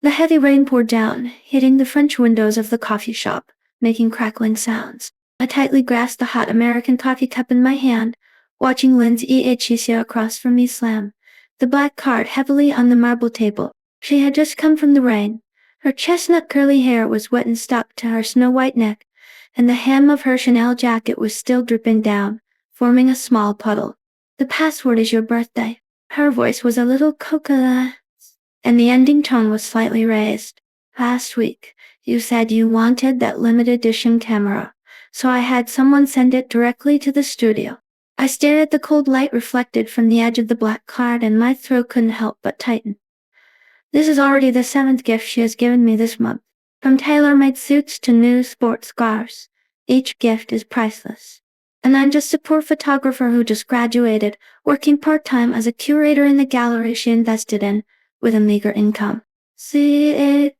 The heavy rain poured down, hitting the French windows of the coffee shop, making crackling sounds. I tightly grasped the hot American coffee cup in my hand, watching Lindsay across from me slam the black card heavily on the marble table. She had just come from the rain. Her chestnut curly hair was wet and stuck to her snow-white neck, and the hem of her Chanel jacket was still dripping down, forming a small puddle. The password is your birthday. Her voice was a little coquettish, and the ending tone was slightly raised. Last week, you said you wanted that limited edition camera, so I had someone send it directly to the studio. I stared at the cold light reflected from the edge of the black card and my throat couldn't help but tighten. This is already the 7th gift she has given me this month. From tailor-made suits to new sports cars, each gift is priceless. And I'm just a poor photographer who just graduated, working part-time as a curator in the gallery she invested in, with a meager income. I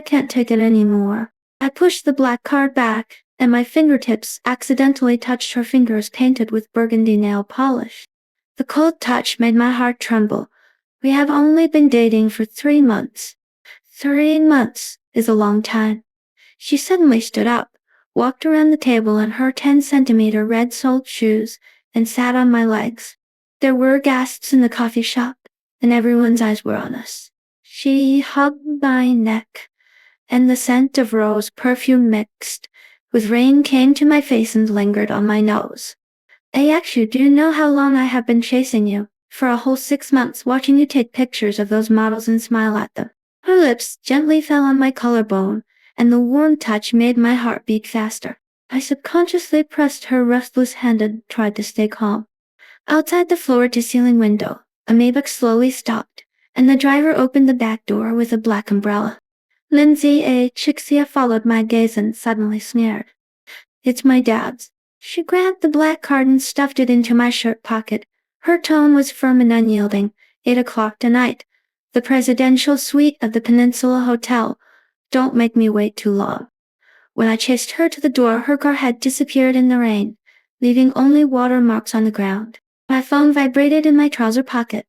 can't take it anymore. I pushed the black card back, and my fingertips accidentally touched her fingers painted with burgundy nail polish. The cold touch made my heart tremble. We have only been dating for 3 months. 3 months is a long time. She suddenly stood up, walked around the table in her 10-centimeter red-soled shoes, and sat on my legs. There were gasps in the coffee shop, and everyone's eyes were on us. She hugged my neck, and the scent of rose perfume mixed with rain came to my face and lingered on my nose. Axu, do you know how long I have been chasing you? For a whole 6 months, watching you take pictures of those models and smile at them. Her lips gently fell on my collarbone, and the warm touch made my heart beat faster. I subconsciously pressed her restless hand and tried to stay calm. Outside the floor-to-ceiling window, a Maybach slowly stopped, and the driver opened the back door with a black umbrella. Lindsay followed my gaze and suddenly sneered. It's my dad's. She grabbed the black card and stuffed it into my shirt pocket. Her tone was firm and unyielding. 8 o'clock tonight. The presidential suite of the Peninsula Hotel. Don't make me wait too long. When I chased her to the door, her car had disappeared in the rain, leaving only water marks on the ground. My phone vibrated in my trouser pocket.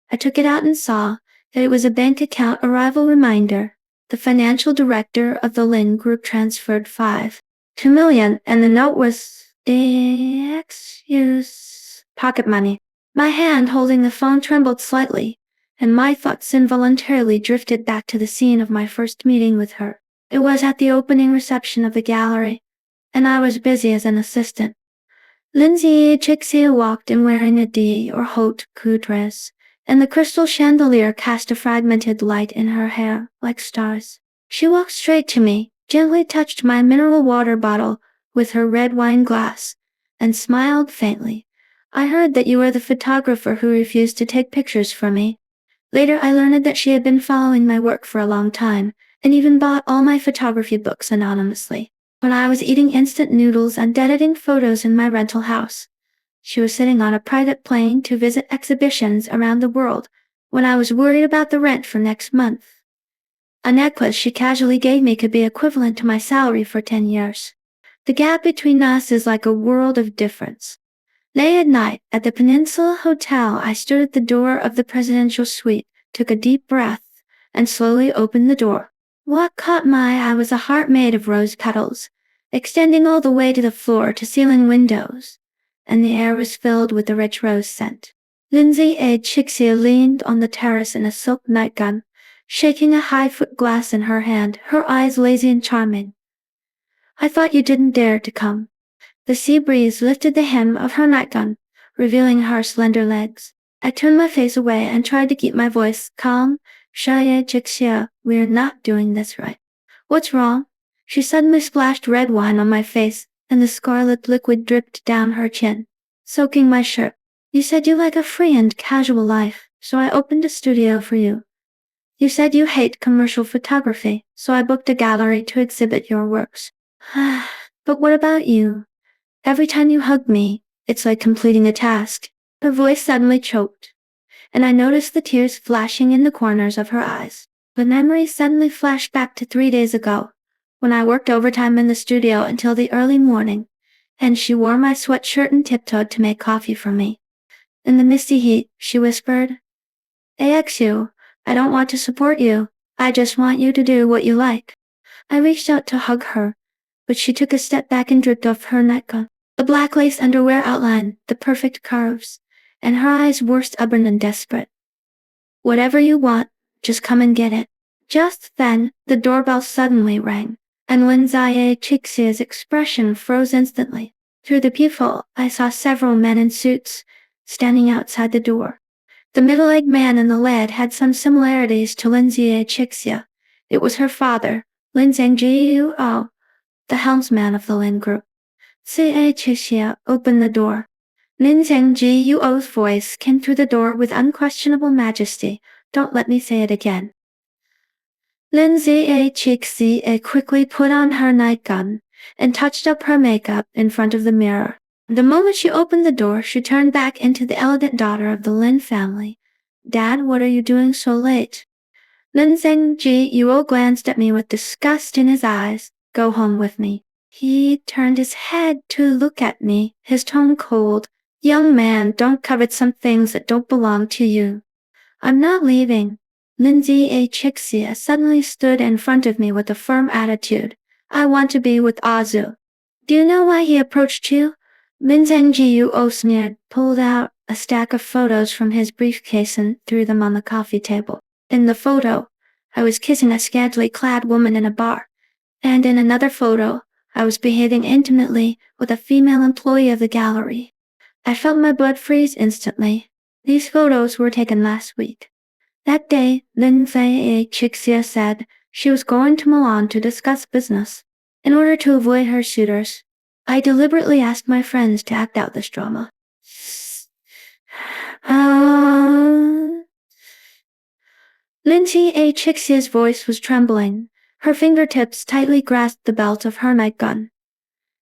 I took it out and saw that it was a bank account arrival reminder. The financial director of the Lynn Group transferred $2 million, and the note was pocket money. My hand holding the phone trembled slightly, and my thoughts involuntarily drifted back to the scene of my first meeting with her. It was at the opening reception of the gallery, and I was busy as an assistant. Lindsay walked in wearing a D or haute couture dress, and the crystal chandelier cast a fragmented light in her hair, like stars. She walked straight to me, gently touched my mineral water bottle with her red wine glass, and smiled faintly. I heard that you were the photographer who refused to take pictures for me. Later I learned that she had been following my work for a long time, and even bought all my photography books anonymously. When I was eating instant noodles and editing photos in my rental house, she was sitting on a private plane to visit exhibitions around the world when I was worried about the rent for next month. A necklace she casually gave me could be equivalent to my salary for 10 years. The gap between us is like a world of difference. Late at night, at the Peninsula Hotel, I stood at the door of the presidential suite, took a deep breath, and slowly opened the door. What caught my eye was a heart made of rose petals, extending all the way to the floor-to-ceiling windows, and the air was filled with the rich rose scent. Lindsay leaned on the terrace in a silk nightgown, shaking a high-foot glass in her hand, her eyes lazy and charming. I thought you didn't dare to come. The sea breeze lifted the hem of her nightgown, revealing her slender legs. I turned my face away and tried to keep my voice calm. We're not doing this right. What's wrong? She suddenly splashed red wine on my face, and the scarlet liquid dripped down her chin, soaking my shirt. You said you like a free and casual life, so I opened a studio for you. You said you hate commercial photography, so I booked a gallery to exhibit your works. But what about you? Every time you hug me, it's like completing a task. Her voice suddenly choked, and I noticed the tears flashing in the corners of her eyes. The memory suddenly flashed back to 3 days ago, when I worked overtime in the studio until the early morning, and she wore my sweatshirt and tiptoed to make coffee for me. In the misty heat, she whispered, Axu, I don't want to support you. I just want you to do what you like. I reached out to hug her, but she took a step back and dripped off her nightgown. The black lace underwear outlined the perfect curves, and her eyes were stubborn and desperate. Whatever you want, just come and get it. Just then, the doorbell suddenly rang, and Lindsay Chixia's expression froze instantly. Through the peephole, I saw several men in suits, standing outside the door. The middle-aged man in the lead had some similarities to Lindsay Chixia. It was her father, Lin Zhengjiu, the helmsman of the Lin group. Xie Chixia opened the door. Lin Zhengjiu's voice came through the door with unquestionable majesty. Don't let me say it again. Lindsay Chixia quickly put on her nightgown and touched up her makeup in front of the mirror. The moment she opened the door, she turned back into the elegant daughter of the Lin family. Dad, what are you doing so late? Lin Zhengjiu glanced at me with disgust in his eyes. Go home with me. He turned his head to look at me, his tone cold. Young man, don't covet some things that don't belong to you. I'm not leaving. Lindsay Chixia suddenly stood in front of me with a firm attitude. I want to be with Azu. Do you know why he approached you? Lin Zhengjiu sneered, pulled out a stack of photos from his briefcase and threw them on the coffee table. In the photo, I was kissing a scantily clad woman in a bar. And in another photo, I was behaving intimately with a female employee of the gallery. I felt my blood freeze instantly. These photos were taken last week. That day, Lindsay Chixia said she was going to Milan to discuss business. In order to avoid her suitors, I deliberately asked my friends to act out this drama. Lindsay Chixia's voice was trembling. Her fingertips tightly grasped the belt of her nightgown,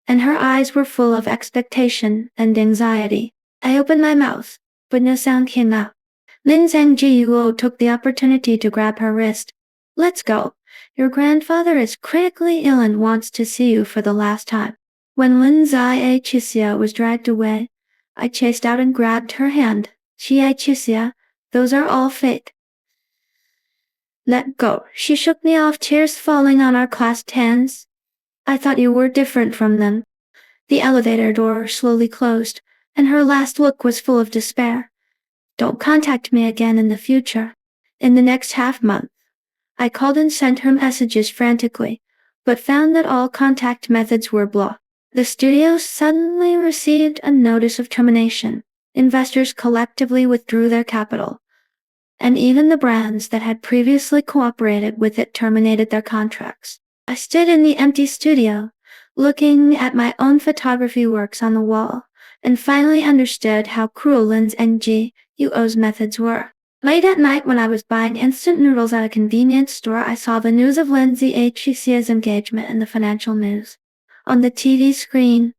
and her eyes were full of expectation and anxiety. I opened my mouth, but no sound came out. Lin Zhengjiu took the opportunity to grab her wrist. Let's go. Your grandfather is critically ill and wants to see you for the last time. When Lin Chixia was dragged away, I chased out and grabbed her hand. Chixia, those are all fake. Let go. She shook me off, tears falling on our clasped hands. I thought you were different from them. The elevator door slowly closed, and her last look was full of despair. Don't contact me again in the future. In the next half-month, I called and sent her messages frantically, but found that all contact methods were blocked. The studio suddenly received a notice of termination. Investors collectively withdrew their capital, and even the brands that had previously cooperated with it terminated their contracts. I stood in the empty studio, looking at my own photography works on the wall, and finally understood how cruel Lin's NGUO's methods were. Late at night when I was buying instant noodles at a convenience store, I saw the news of Lindsay Chicia's engagement in the financial news. On the TV screen,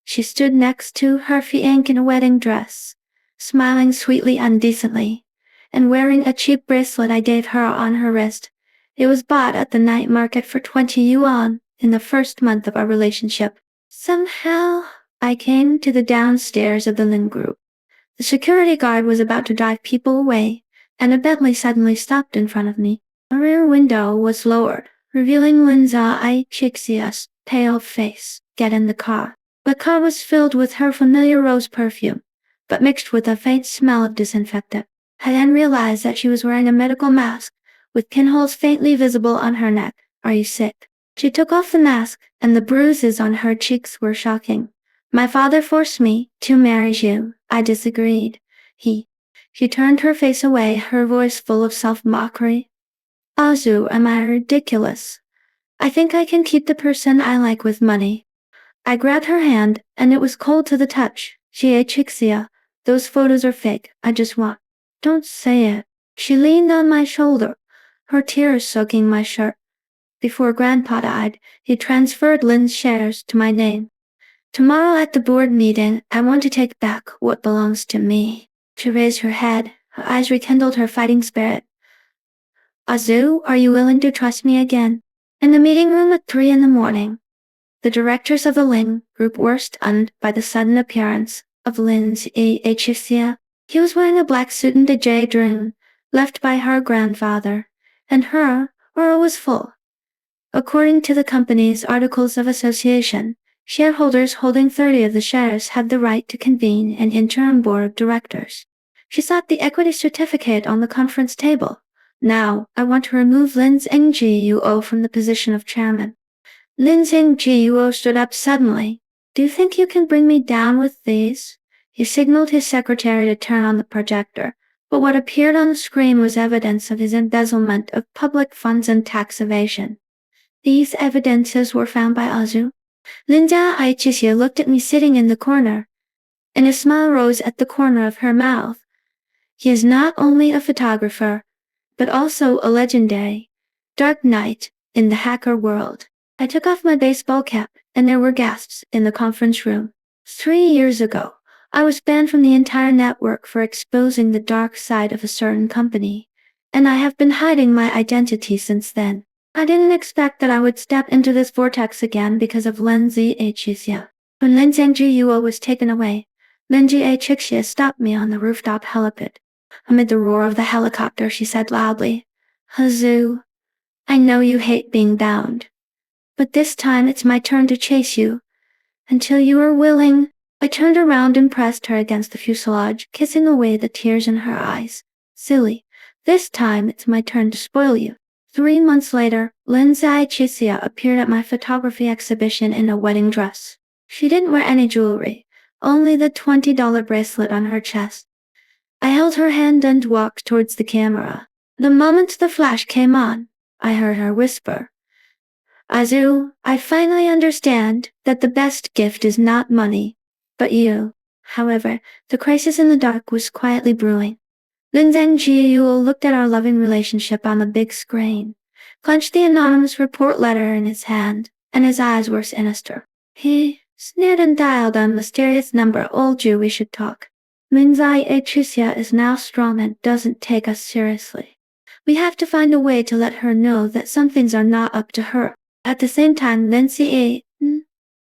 she stood next to her fiancé in a wedding dress, smiling sweetly and decently, and wearing a cheap bracelet I gave her on her wrist. It was bought at the night market for 20 yuan in the first month of our relationship. Somehow, I came to the downstairs of the Lin group. The security guard was about to drive people away, and a Bentley suddenly stopped in front of me. A rear window was lowered, revealing Lindsay Chixia's pale face. Get in the car. The car was filled with her familiar rose perfume, but mixed with a faint smell of disinfectant. I then realized that she was wearing a medical mask, with pinholes faintly visible on her neck. Are you sick? She took off the mask, and the bruises on her cheeks were shocking. My father forced me to marry you. I disagreed. She turned her face away, her voice full of self-mockery. Azu, am I ridiculous? I think I can keep the person I like with money. I grabbed her hand, and it was cold to the touch. Chixia, those photos are fake. I just want. Don't say it. She leaned on my shoulder, her tears soaking my shirt. Before Grandpa died, he transferred Lin's shares to my name. Tomorrow at the board meeting, I want to take back what belongs to me. She raised her head, her eyes rekindled her fighting spirit. Azu, are you willing to trust me again? In the meeting room at 3 in the morning, the directors of the Lin group were stunned by the sudden appearance of Lin's Chixia. He was wearing a black suit and a jade ring, left by her grandfather, and her or it was full. According to the company's articles of association, shareholders holding 30 of the shares had the right to convene an interim board of directors. She saw the equity certificate on the conference table. Now, I want to remove Lin Zhengguo from the position of chairman. Lin Zhengguo stood up suddenly. Do you think you can bring me down with these? He signaled his secretary to turn on the projector, but what appeared on the screen was evidence of his embezzlement of public funds and tax evasion. These evidences were found by Azu. Linda Aichisia looked at me sitting in the corner, and a smile rose at the corner of her mouth. He is not only a photographer, but also a legendary dark knight in the hacker world. I took off my baseball cap, and there were gasps in the conference room. 3 years ago, I was banned from the entire network for exposing the dark side of a certain company, and I have been hiding my identity since then. I didn't expect that I would step into this vortex again because of Lin Zhixia. When Lin Zhengguo was taken away, Lin Zhixia stopped me on the rooftop helipad. Amid the roar of the helicopter, she said loudly, "Hazu, I know you hate being bound. But this time it's my turn to chase you. Until you are willing." I turned around and pressed her against the fuselage, kissing away the tears in her eyes. "Silly. This time it's my turn to spoil you." 3 months later, Lin Zhixia appeared at my photography exhibition in a wedding dress. She didn't wear any jewelry, only the $20 bracelet on her chest. I held her hand and walked towards the camera. The moment the flash came on, I heard her whisper, "Azu, I finally understand that the best gift is not money, but you." However, the crisis in the dark was quietly brewing. Lin Zhengguo looked at our loving relationship on the big screen, clenched the anonymous report letter in his hand, and his eyes were sinister. He sneered and dialed a mysterious number. "Old Jew, we should talk. Lin Zhixia is now strong and doesn't take us seriously. We have to find a way to let her know that some things are not up to her." At the same time, Lin Zhixia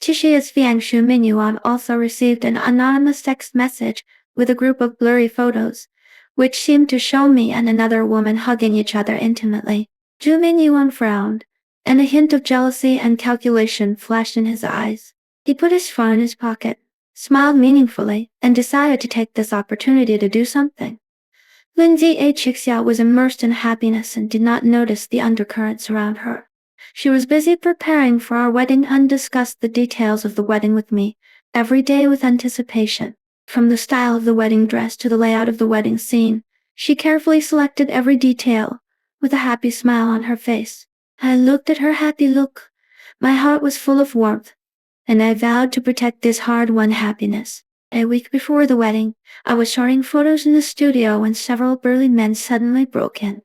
Fiang Shu Minyuan also received an anonymous text message with a group of blurry photos, which seemed to show me and another woman hugging each other intimately. Zhu Minyuan frowned, and a hint of jealousy and calculation flashed in his eyes. He put his phone in his pocket, smiled meaningfully, and decided to take this opportunity to do something. Lin Zhixia was immersed in happiness and did not notice the undercurrents around her. She was busy preparing for our wedding and discussed the details of the wedding with me, every day with anticipation. From the style of the wedding dress to the layout of the wedding scene, she carefully selected every detail, with a happy smile on her face. I looked at her happy look. My heart was full of warmth, and I vowed to protect this hard-won happiness. A week before the wedding, I was shooting photos in the studio when several burly men suddenly broke in.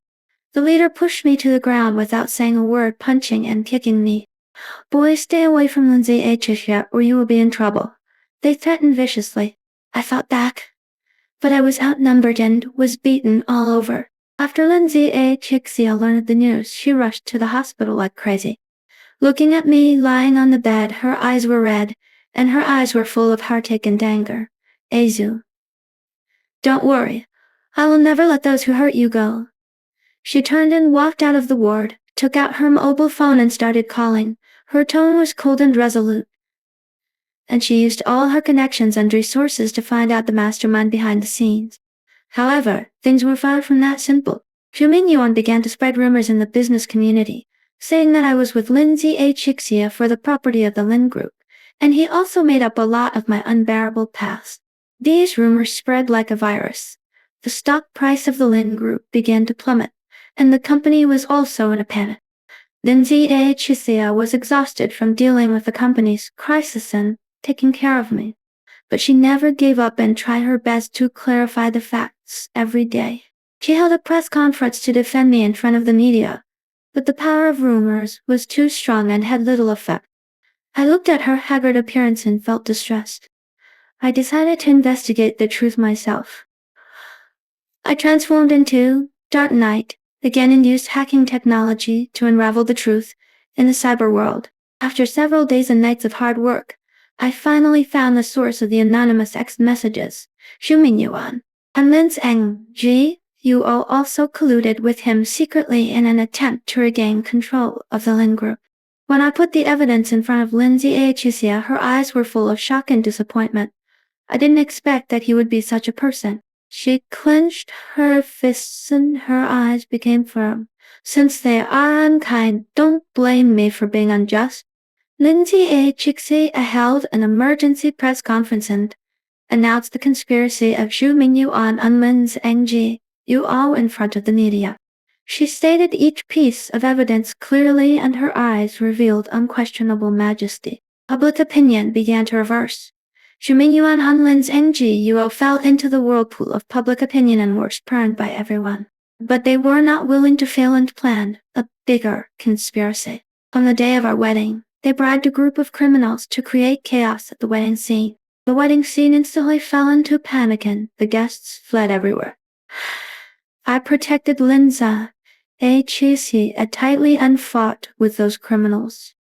The leader pushed me to the ground without saying a word, punching and kicking me. "Boys, stay away from Lin Zhixia or you will be in trouble," they threatened viciously. I fought back, but I was outnumbered and was beaten all over. After Lin Zhixia learned the news, she rushed to the hospital like crazy. Looking at me lying on the bed, her eyes were red, and her eyes were full of heartache and anger. "Azu, don't worry. I will never let those who hurt you go." She turned and walked out of the ward, took out her mobile phone and started calling. Her tone was cold and resolute, and she used all her connections and resources to find out the mastermind behind the scenes. However, things were far from that simple. Zhu Mingyuan began to spread rumors in the business community, saying that I was with Lin Zhixia for the property of the Lin Group, and he also made up a lot of my unbearable past. These rumors spread like a virus. The stock price of the Lin Group began to plummet, and the company was also in a panic. Lin Zhixia was exhausted from dealing with the company's crisis and taking care of me, but she never gave up and tried her best to clarify the facts every day. She held a press conference to defend me in front of the media, but the power of rumors was too strong and had little effect. I looked at her haggard appearance and felt distressed. I decided to investigate the truth myself. I transformed into Dark Knight again and used hacking technology to unravel the truth in the cyber world. After several days and nights of hard work, I finally found the source of the anonymous text messages, Zhu Mingyuan and Lin You all also colluded with him secretly in an attempt to regain control of the Lin Group. When I put the evidence in front of Lindsay Achusia, her eyes were full of shock and disappointment. I didn't expect that he would be such a person. She clenched her fists and her eyes became firm. Since they are unkind, don't blame me for being unjust. Lindsay Achusia held an emergency press conference and announced the conspiracy of Zhu Mingyuan on Lin's NG. You all in front of the media. She stated each piece of evidence clearly and her eyes revealed unquestionable majesty. Public opinion began to reverse. Zhu Mingyuan Hanlin's NGUO fell into the whirlpool of public opinion and were spurned by everyone. But they were not willing to fail and plan a bigger conspiracy. On the day of our wedding, they bribed a group of criminals to create chaos at the wedding scene. The wedding scene instantly fell into panic and the guests fled everywhere. I protected Linza Achusia tightly and fought with those criminals.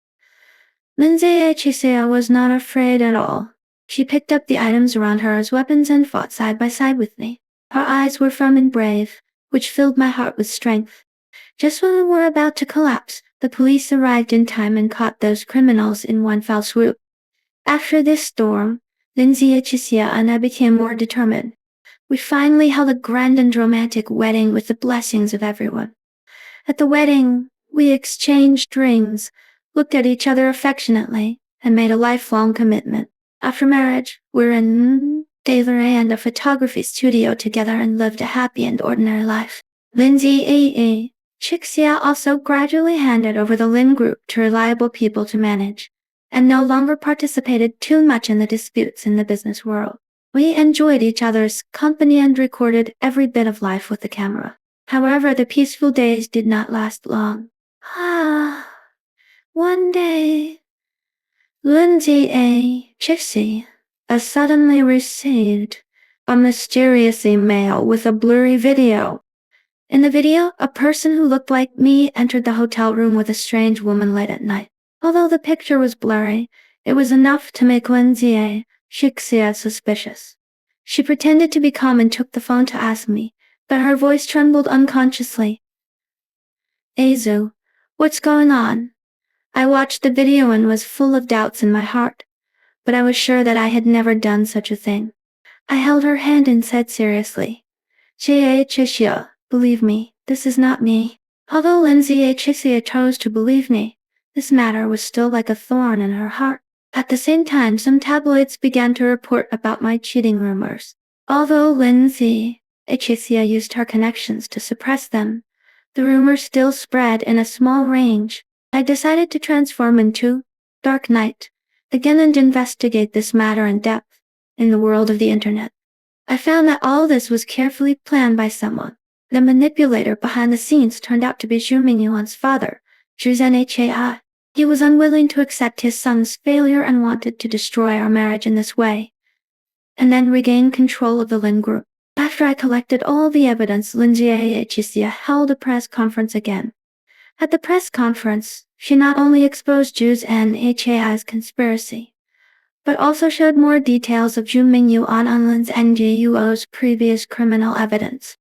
Lindsay Achusia was not afraid at all. She picked up the items around her as weapons and fought side by side with me. Her eyes were firm and brave, which filled my heart with strength. Just when we were about to collapse, the police arrived in time and caught those criminals in one fell swoop. After this storm, Lindsay Achusia and I became more determined. We finally held a grand and romantic wedding with the blessings of everyone. At the wedding, we exchanged rings, looked at each other affectionately, and made a lifelong commitment. After marriage, we were in tailoring and a photography studio together and lived a happy and ordinary life. Lindsay Achusia also gradually handed over the Lin Group to reliable people to manage, and no longer participated too much in the disputes in the business world. We enjoyed each other's company and recorded every bit of life with the camera. However, the peaceful days did not last long. One day, Lindsay Achusia suddenly received a mysterious email with a blurry video. In the video, a person who looked like me entered the hotel room with a strange woman late at night. Although the picture was blurry, it was enough to make Lindsay Achusia suspicious. She pretended to be calm and took the phone to ask me, but her voice trembled unconsciously. Azu, what's going on? I watched the video and was full of doubts in my heart, but I was sure that I had never done such a thing. I held her hand and said seriously, Achusia, believe me, this is not me. Although Lindsay Achusia chose to believe me, this matter was still like a thorn in her heart. At the same time, some tabloids began to report about my cheating rumors. Although Lindsay Achusia used her connections to suppress them, the rumors still spread in a small range. I decided to transform into Dark Knight again and investigate this matter in depth in the world of the internet. I found that all this was carefully planned by someone. The manipulator behind the scenes turned out to be Zhu Mingyuan's father, Zhu Zhenhai. He was unwilling to accept his son's failure and wanted to destroy our marriage in this way, and then regain control of the Lin Group. After I collected all the evidence, Lindsay Achusia held a press conference again. At the press conference, she not only exposed Zhu's and Hai's conspiracy, but also showed more details of Zhu Mingyuan and Lin's NGUO's previous criminal evidence.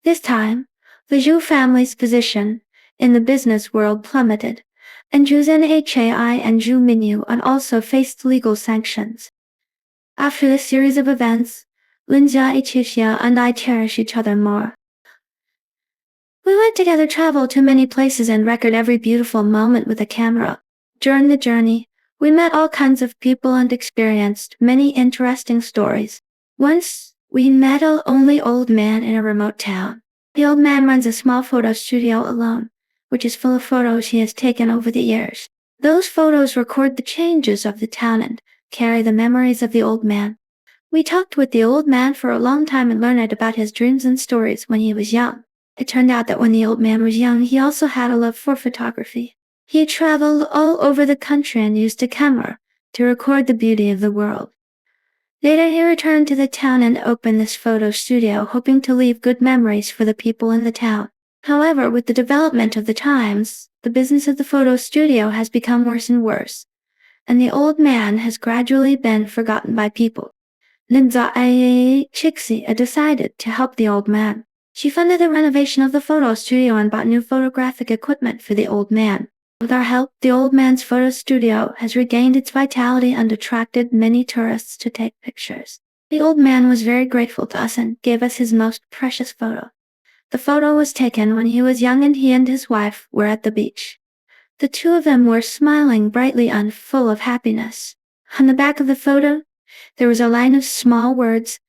This time, the Zhu family's position in the business world plummeted, and Zhu Zhenhai and Zhu Mingyuan also faced legal sanctions. After this series of events, Lindsay Achusia and I cherish each other more. We went together, traveled to many places and recorded every beautiful moment with a camera. During the journey, we met all kinds of people and experienced many interesting stories. Once, we met an only old man in a remote town. The old man runs a small photo studio alone, which is full of photos he has taken over the years. Those photos record the changes of the town and carry the memories of the old man. We talked with the old man for a long time and learned about his dreams and stories when he was young. It turned out that when the old man was young, he also had a love for photography. He traveled all over the country and used a camera to record the beauty of the world. Later, he returned to the town and opened this photo studio, hoping to leave good memories for the people in the town. However, with the development of the times, the business of the photo studio has become worse and worse, and the old man has gradually been forgotten by people. Lindsay Achusia decided to help the old man. She funded the renovation of the photo studio and bought new photographic equipment for the old man. With our help, the old man's photo studio has regained its vitality and attracted many tourists to take pictures. The old man was very grateful to us and gave us his most precious photo. The photo was taken when he was young and he and his wife were at the beach. The two of them were smiling brightly and full of happiness. On the back of the photo, there was a line of small words,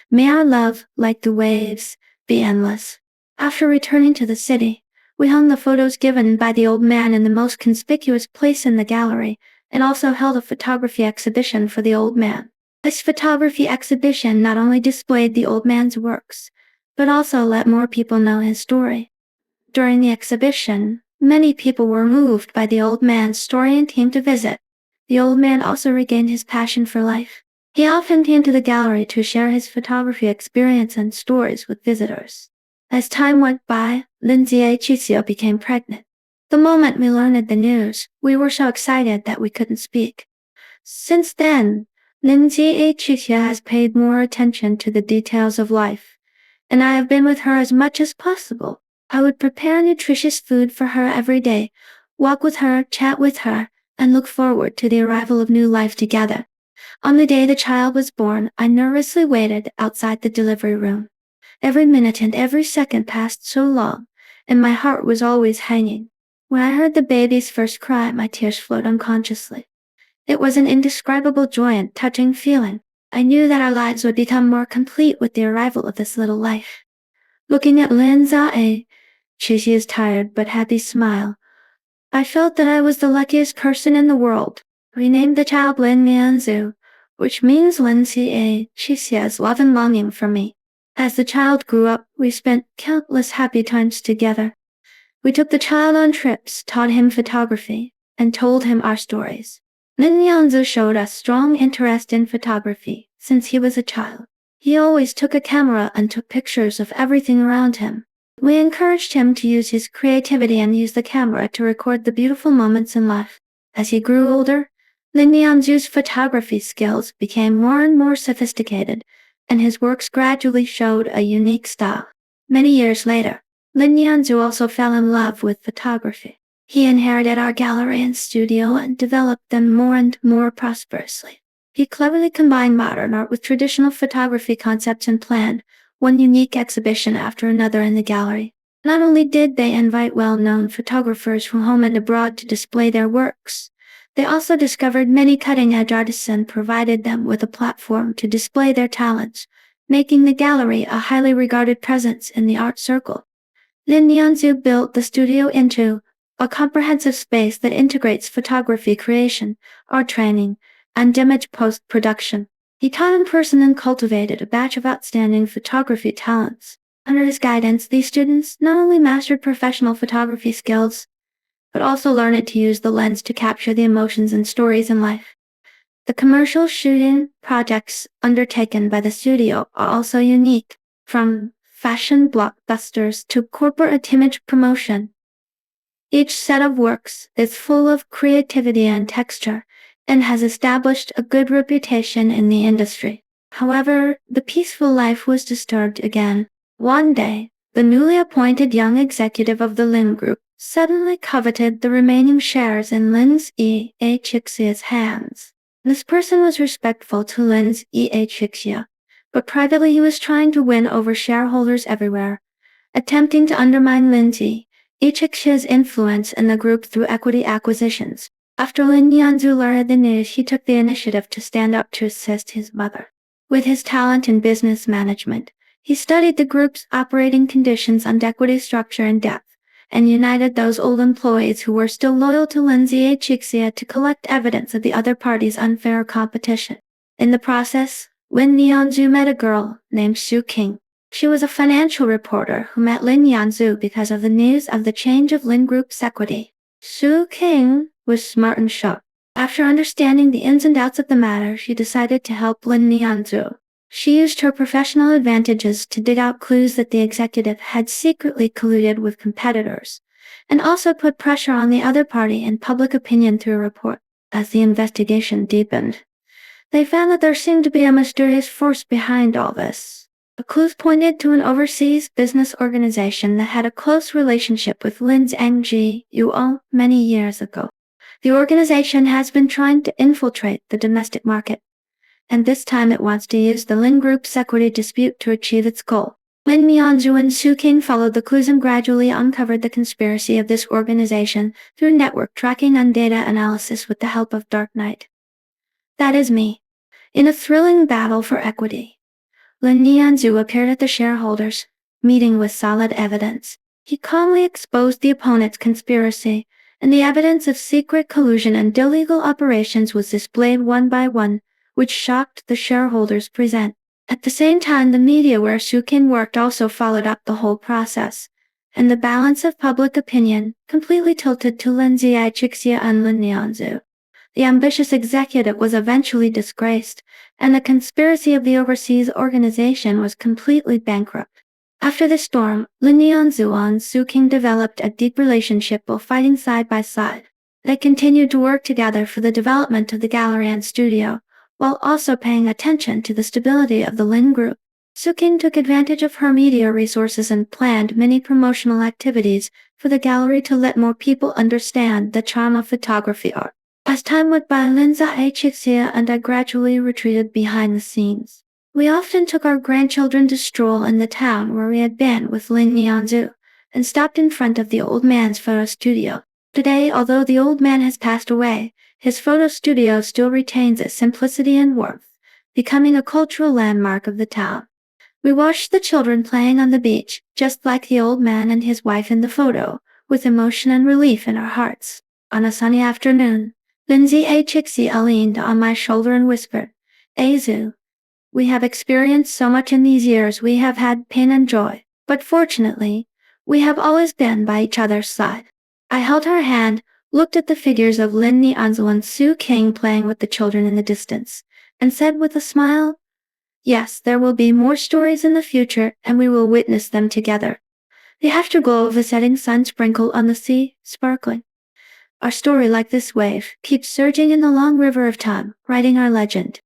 "May our love, like the waves, be endless." After returning to the city, we hung the photos given by the old man in the most conspicuous place in the gallery, and also held a photography exhibition for the old man. This photography exhibition not only displayed the old man's works, but also let more people know his story. During the exhibition, many people were moved by the old man's story and came to visit. The old man also regained his passion for life. He often came to the gallery to share his photography experience and stories with visitors. As time went by, Lindsay Achicio became pregnant. The moment we learned the news, we were so excited that we couldn't speak. Since then, Lindsay Achicio has paid more attention to the details of life, and I have been with her as much as possible. I would prepare nutritious food for her every day, walk with her, chat with her, and look forward to the arrival of new life together. On the day the child was born, I nervously waited outside the delivery room. Every minute and every second passed so long, and my heart was always hanging. When I heard the baby's first cry, my tears flowed unconsciously. It was an indescribable joy and touching feeling. I knew that our lives would become more complete with the arrival of this little life. Looking at Lindsay Achi's tired but happy smile, I felt that I was the luckiest person in the world. We named the child Lin Mianzu, which means Lindsay Achicia's love and longing for me. As the child grew up, we spent countless happy times together. We took the child on trips, taught him photography, and told him our stories. Lin Mianzu showed us strong interest in photography since he was a child. He always took a camera and took pictures of everything around him. We encouraged him to use his creativity and use the camera to record the beautiful moments in life. As he grew older, Lin Mianzu's photography skills became more and more sophisticated, and his works gradually showed a unique style. Many years later, Lin Mianzu also fell in love with photography. He inherited our gallery and studio and developed them more and more prosperously. He cleverly combined modern art with traditional photography concepts and planned one unique exhibition after another in the gallery. Not only did they invite well-known photographers from home and abroad to display their works, they also discovered many cutting-edge artists and provided them with a platform to display their talents, making the gallery a highly regarded presence in the art circle. Lin Mianzu built the studio into a comprehensive space that integrates photography creation, art training, and image post-production. He taught in person and cultivated a batch of outstanding photography talents. Under his guidance, these students not only mastered professional photography skills, but also learned to use the lens to capture the emotions and stories in life. The commercial shooting projects undertaken by the studio are also unique, from fashion blockbusters to corporate image promotion. Each set of works is full of creativity and texture, and has established a good reputation in the industry. However, the peaceful life was disturbed again. One day, the newly appointed young executive of the Lin Group suddenly coveted the remaining shares in Lin's Achixia's hands. This person was respectful to Lin's Achixia, but privately he was trying to win over shareholders everywhere, attempting to undermine Lin's Achixia's influence in the group through equity acquisitions. After Lin Mianzu learned the news, he took the initiative to stand up to assist his mother. With his talent in business management, he studied the group's operating conditions and equity structure in depth, and united those old employees who were still loyal to Lindsay Achixia to collect evidence of the other party's unfair competition. In the process, Lin Mianzu met a girl named Su King. She was a financial reporter who met Lin Mianzu because of the news of the change of Lin Group's equity. Su King was smart and sharp. After understanding the ins and outs of the matter, she decided to help Lin Mianzu. She used her professional advantages to dig out clues that the executive had secretly colluded with competitors, and also put pressure on the other party and public opinion through a report. As the investigation deepened, they found that there seemed to be a mysterious force behind all this. The clues pointed to an overseas business organization that had a close relationship with Lin's NGO many years ago. The organization has been trying to infiltrate the domestic market, and this time it wants to use the Lin Group's equity dispute to achieve its goal. Lin Mianzhu and Su King followed the clues and gradually uncovered the conspiracy of this organization through network tracking and data analysis with the help of Dark Knight. That is me. In a thrilling battle for equity, Lin Mianzhu appeared at the shareholders' meeting with solid evidence. He calmly exposed the opponent's conspiracy, and the evidence of secret collusion and illegal operations was displayed one by one, which shocked the shareholders present. At the same time, the media where Su King worked also followed up the whole process, and the balance of public opinion completely tilted to Lin Zichixia and Lin Nianzhu. The ambitious executive was eventually disgraced, and the conspiracy of the overseas organization was completely bankrupt. After the storm, Lin Nianzhu and Su King developed a deep relationship while fighting side by side. They continued to work together for the development of the gallery and studio, while also paying attention to the stability of the Lin Group. Su King took advantage of her media resources and planned many promotional activities for the gallery to let more people understand the charm of photography art. As time went by, Lin Zichixia and I gradually retreated behind the scenes. We often took our grandchildren to stroll in the town where we had been with Lin Nianzhu, and stopped in front of the old man's photo studio. Today, although the old man has passed away, his photo studio still retains its simplicity and warmth, becoming a cultural landmark of the town. We watched the children playing on the beach, just like the old man and his wife in the photo, with emotion and relief in our hearts. On a sunny afternoon, Lin Zichixia leaned on my shoulder and whispered, "Azu, we have experienced so much in these years. We have had pain and joy, but fortunately, we have always been by each other's side." I held her hand, looked at the figures of Lin Nianzhu and Su King playing with the children in the distance, and said with a smile, "Yes, there will be more stories in the future, and we will witness them together." The afterglow of the setting sun sprinkled on the sea, sparkling. Our story, like this wave, keeps surging in the long river of time, writing our legend.